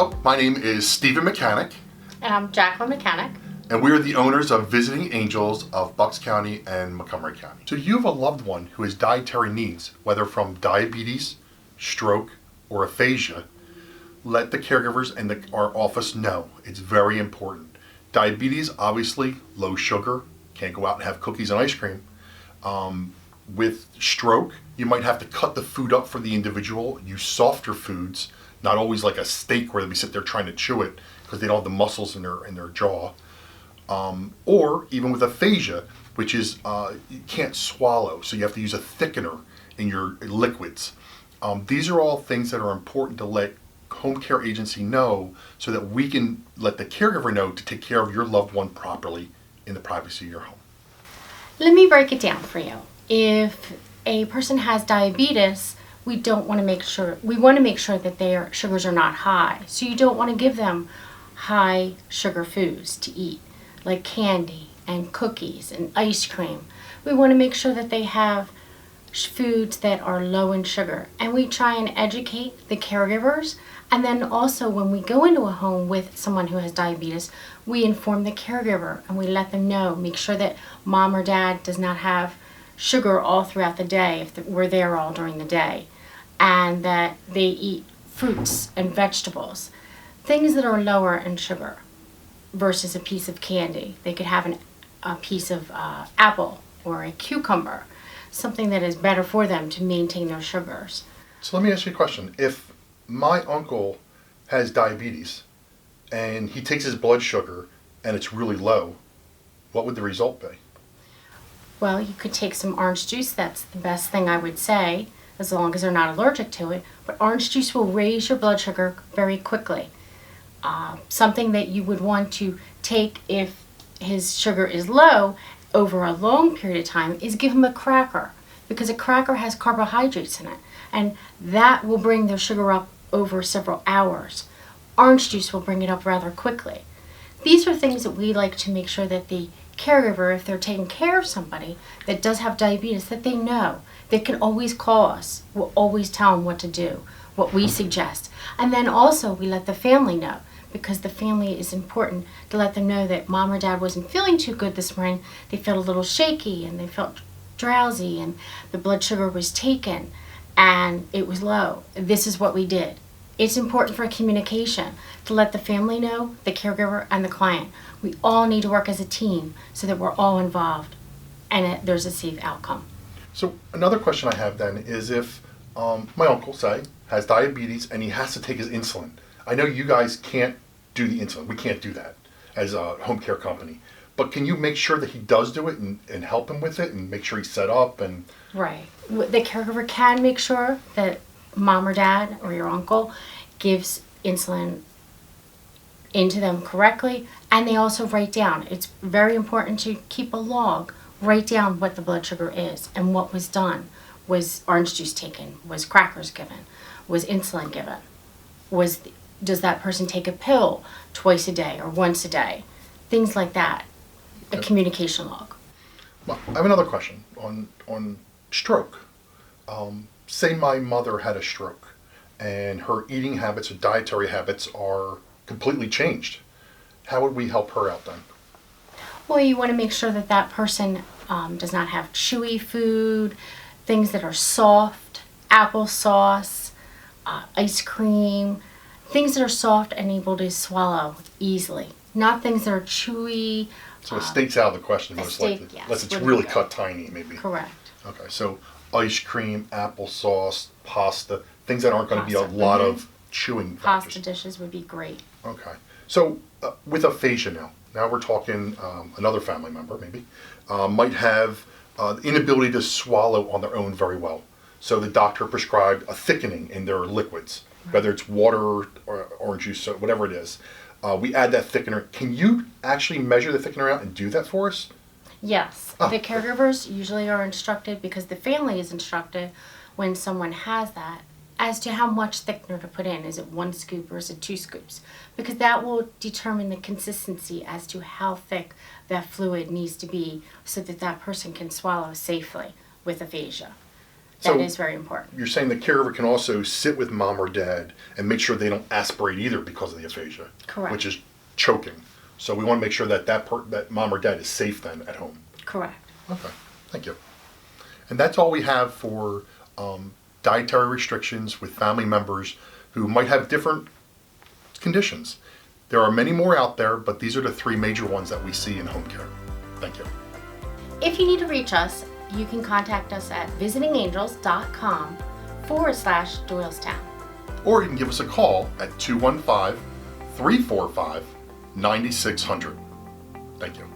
Hello, my name is Stephen Mechanic, And I'm Jacqueline Mechanic. and we are the owners of Visiting Angels of Bucks County and Montgomery County. So you have a loved one who has dietary needs, whether from diabetes, stroke, or aphasia. Let the caregivers and our office know. It's very important. Diabetes, obviously, low sugar, can't go out and have cookies and ice cream. With stroke, you might have to cut the food up for the individual, use softer foods, not always like a steak where they sit there trying to chew it because they don't have the muscles in their jaw. Or even with aphasia, which is you can't swallow, so you have to use a thickener in your liquids. These are all things that are important to let home care agency know so that we can let the caregiver know to take care of your loved one properly in the privacy of your home. Let me break it down for you. If a person has diabetes, we want to make sure that their sugars are not high. So you don't want to give them high sugar foods to eat, like candy and cookies and ice cream. We want to make sure that they have foods that are low in sugar. And we try and educate the caregivers. And then also when we go into a home with someone who has diabetes, we inform the caregiver and we let them know, make sure that mom or dad does not have sugar all throughout the day if we're there all during the day, and that they eat fruits and vegetables, things that are lower in sugar versus a piece of candy. They could have a piece of apple or a cucumber, something that is better for them to maintain their sugars. So let me ask you a question. If my uncle has diabetes and he takes his blood sugar and it's really low, what would the result be? Well, you could take some orange juice. That's the best thing I would say, as long as they're not allergic to it. But orange juice will raise your blood sugar very quickly. Something that you would want to take if his sugar is low over a long period of time is give him a cracker, because a cracker has carbohydrates in it, and that will bring their sugar up over several hours. Orange juice will bring it up rather quickly. These are things that we like to make sure that the caregiver, if they're taking care of somebody that does have diabetes, that they know. They can always call us. We'll always tell them what to do, what we suggest. And then also we let the family know, because the family is important to let them know that mom or dad wasn't feeling too good this morning. They felt a little shaky and they felt drowsy and the blood sugar was taken and it was low. This is what we did. It's important for communication to let the family know, the caregiver and the client. We all need to work as a team so that we're all involved and there's a safe outcome. So another question I have then is if my uncle, say, has diabetes and he has to take his insulin. I know you guys can't do the insulin. We can't do that as a home care company. But can you make sure that he does do it and help him with it and make sure he's set up? And Right. The caregiver can make sure that mom or dad or your uncle gives insulin into them correctly, and they also write down. It's very important to keep a log, write down what the blood sugar is and what was done. Was orange juice taken? Was crackers given? Was insulin given? Does that person take a pill twice a day or once a day? Things like that. A communication log. well, I have another question on stroke. Say my mother had a stroke and her eating habits or dietary habits are completely changed. How would we help her out then? Well, you want to make sure that that person does not have chewy food, things that are soft, applesauce, ice cream, things that are soft and able to swallow easily. Not things that are chewy. So a steak's out of the question, a most steak, likely. yes, Unless it's wouldn't really be cut tiny, maybe. Correct. Okay, so ice cream, applesauce, pasta, things that aren't going to be a Pasta, lot of chewing Pasta factors. dishes would be great. Okay, so with aphasia now we're talking another family member maybe, might have the inability to swallow on their own very well. So the doctor prescribed a thickening in their liquids, whether it's water or orange juice, whatever it is. We add that thickener. Can you actually measure the thickener out and do that for us? Yes, the caregivers usually are instructed, because the family is instructed when someone has that, as to how much thickener to put in. Is it 1 scoop or is it 2 scoops? Because that will determine the consistency as to how thick that fluid needs to be so that that person can swallow safely with aphasia. So- That is very important. You're saying the caregiver can also sit with mom or dad and make sure they don't aspirate either because of the aphasia. Correct. Which is choking. So we want to make sure that that mom or dad is safe then at home. Correct. Okay, thank you. And that's all we have for dietary restrictions with family members who might have different conditions. There are many more out there, but these are the three major ones that we see in home care. Thank you. If you need to reach us, you can contact us at visitingangels.com/Doylestown. Or you can give us a call at 215-345-9600. Thank you.